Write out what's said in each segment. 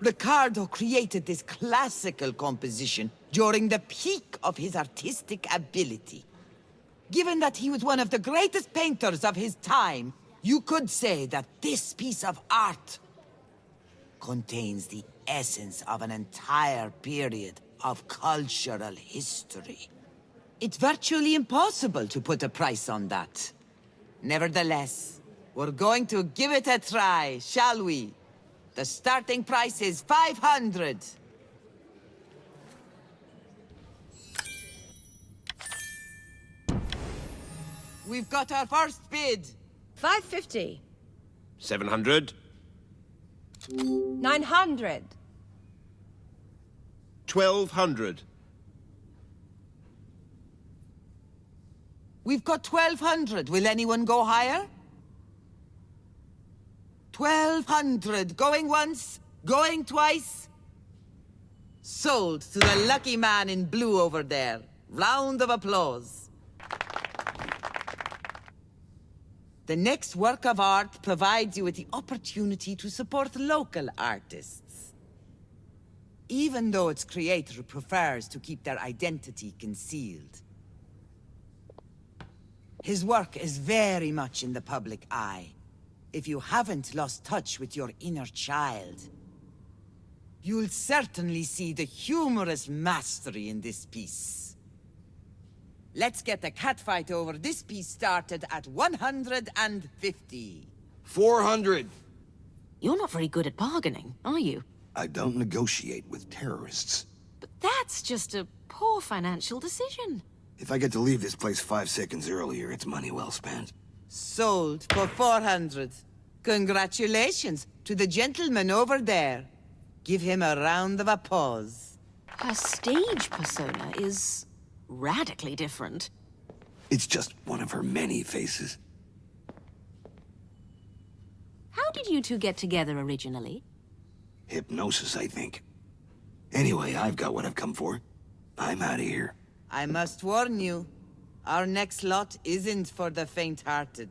Ricardo created this classical composition during the peak of his artistic ability. Given that he was one of the greatest painters of his time, you could say that this piece of art contains the essence of an entire period of cultural history. It's virtually impossible to put a price on that. Nevertheless, we're going to give it a try, shall we? The starting price is 500. We've got our first bid. 550. 700. 900. 1200. We've got 1,200. Will anyone go higher? 1,200. Going once, going twice. Sold to the lucky man in blue over there. Round of applause. The next work of art provides you with the opportunity to support local artists. Even though its creator prefers to keep their identity concealed. His work is very much in the public eye. If you haven't lost touch with your inner child, you'll certainly see the humorous mastery in this piece. Let's get the catfight over this piece started at 150. 400. You're not very good at bargaining, are you? I don't negotiate with terrorists. But that's just a poor financial decision. If I get to leave this place 5 seconds earlier, it's money well spent. Sold for 400. Congratulations to the gentleman over there. Give him a round of applause. Her stage persona is radically different. It's just one of her many faces. How did you two get together originally? Hypnosis, I think. Anyway, I've got what I've come for. I'm out of here. I must warn you, our next lot isn't for the faint-hearted.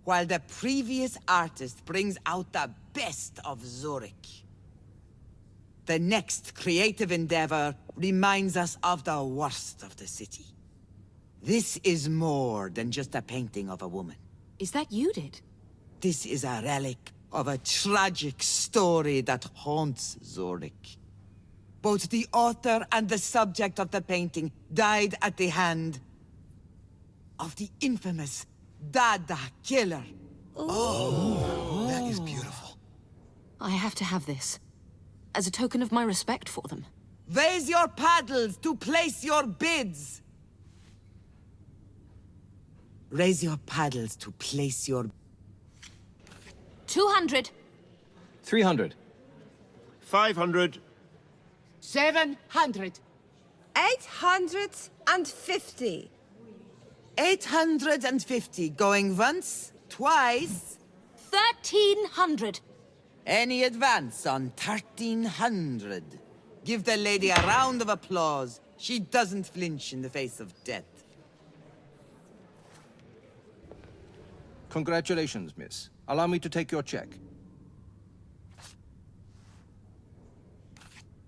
While the previous artist brings out the best of Zurich, the next creative endeavor reminds us of the worst of the city. This is more than just a painting of a woman. Is that you did? This is a relic of a tragic story that haunts Zurich. Both the author and the subject of the painting died at the hand of the infamous Dada killer. Oh, that is beautiful. I have to have this, as a token of my respect for them. Raise your paddles to place your bids. Raise your paddles to place your... 200. 300. 500. 700. 850. 850. Going once, twice. 1,300. Any advance on 1,300? Give the lady a round of applause. She doesn't flinch in the face of death. Congratulations, miss. Allow me to take your check.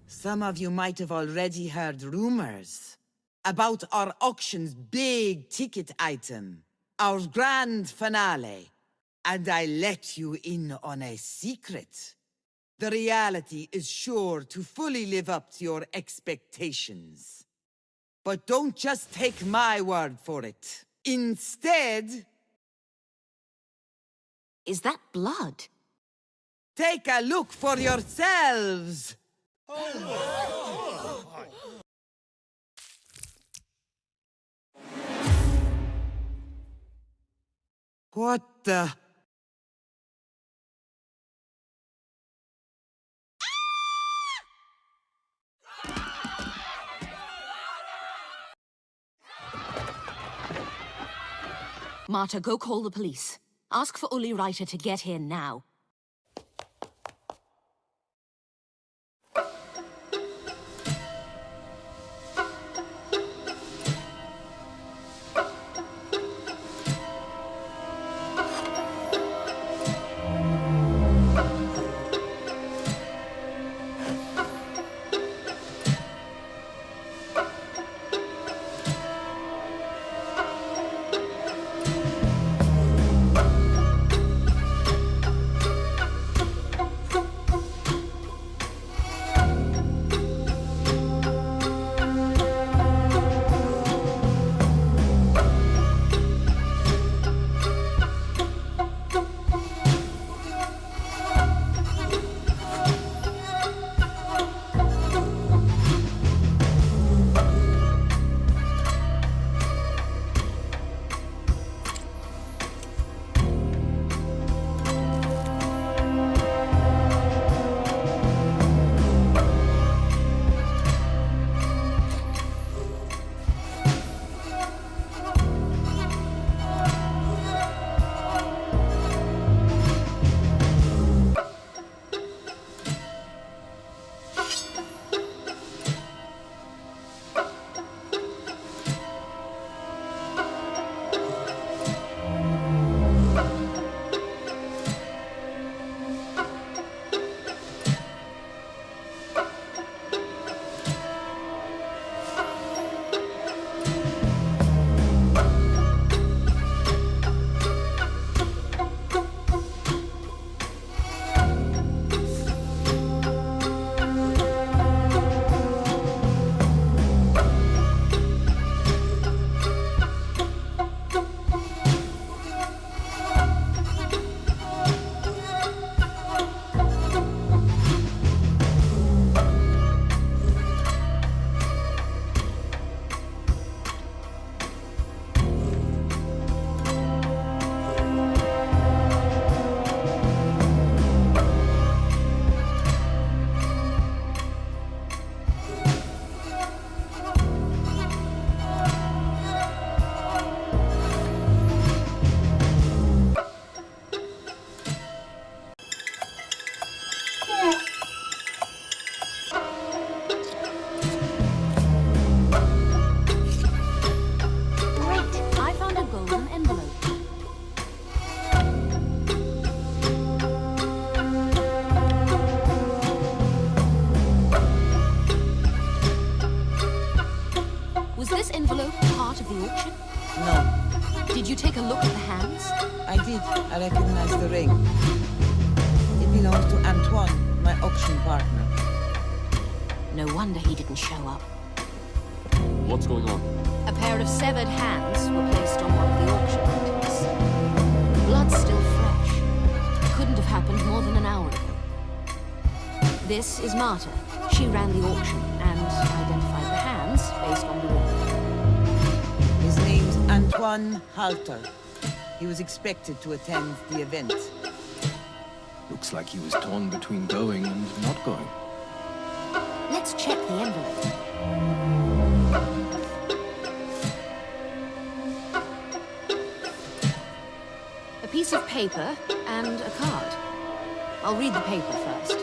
Some of you might have already heard rumors about our auction's big ticket item, our grand finale. And I let you in on a secret. The reality is sure to fully live up to your expectations. But don't just take my word for it. Instead... Is that blood? take a look for yourselves! What the... Marta, go call the police. Ask for Uli Reiter to get here now. of the auction? No, Did you take a look at the hands? I did. I recognize the ring. It belongs to Antoine, my auction partner. No wonder he didn't show up. What's going on? A pair of severed hands were placed on one of the auction items. Blood's still fresh. Couldn't have happened more than an hour ago. This is Marta. She ran the auction and identified the hands based on the ring. His name's Antoine Halter. He was expected to attend the event. Looks like he was torn between going and not going. Let's check the envelope. A piece of paper and a card. I'll read the paper first.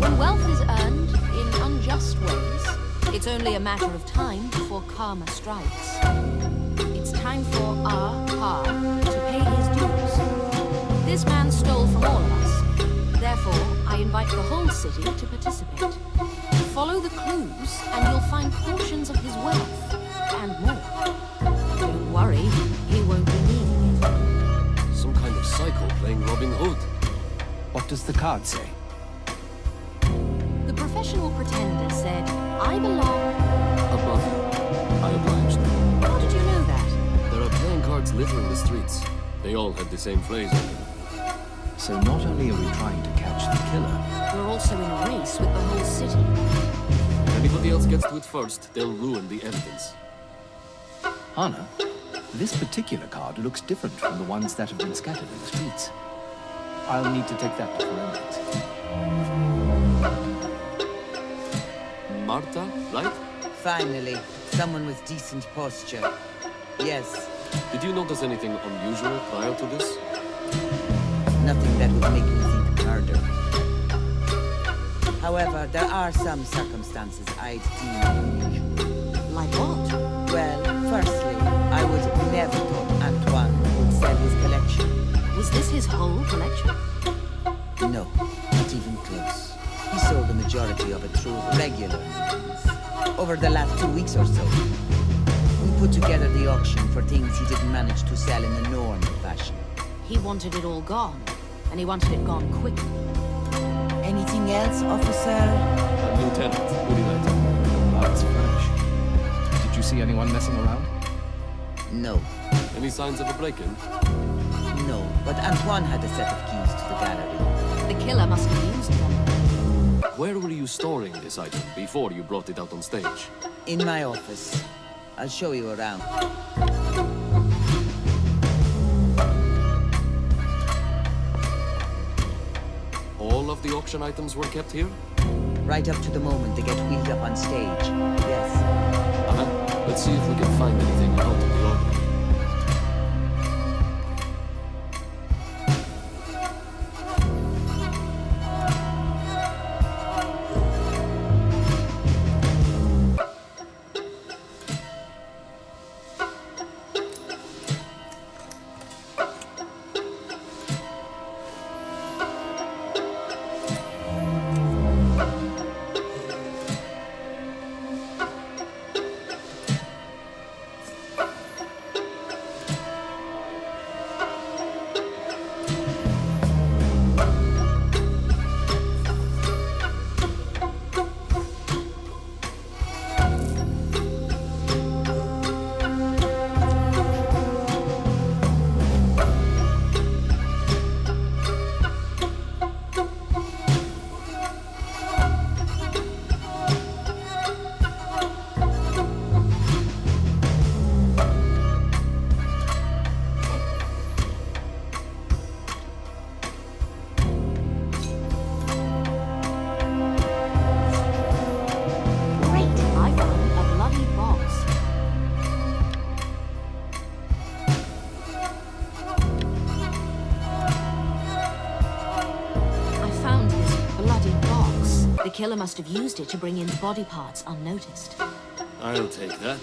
When wealth is earned in unjust ways, it's only a matter of time before karma strikes. It's time for our Pa to pay his dues. This man stole from all of us. Therefore, I invite the whole city to participate. Follow the clues, and you'll find portions of his wealth, and more. Don't worry, he won't be needing it. Some kind of psycho playing Robin Hood. What does the card say? The professional pretender said, I belong... Above you. I obliged. How did you know that? There are playing cards littering the streets. They all have the same phrase on them. So not only are we trying to catch the killer, We're also in a race with the whole city. If anybody else gets to it first, they'll ruin the evidence. Hannah, this particular card looks different from the ones that have been scattered in the streets. I'll need to take that to forensics. Marta, right? Finally, someone with decent posture. Yes, Did you notice anything unusual prior to this? nothing that would make me think murder. However, there are some circumstances I'd deem unusual. Like what? Well, firstly, I would never thought Antoine would sell his collection. Was this his whole collection? No, not even close. He sold the majority of it through regular means. Over the last 2 weeks or so, we put together the auction for things he didn't manage to sell in the normal fashion. He wanted it all gone, and he wanted it gone quickly. Anything else, officer? Lieutenant, would you like? Blood's fresh. Did you see anyone messing around? No, Any signs of a break-in? no, but Antoine had a set of keys to the gallery. The killer must have used them. Where were you storing this item before you brought it out on stage? In my office. I'll show you around. All of the auction items were kept here? Right up to the moment they get wheeled up on stage. Yes. Anna, let's see if we can find anything out of the ordinary. The killer must have used it to bring in the body parts unnoticed. I'll take that.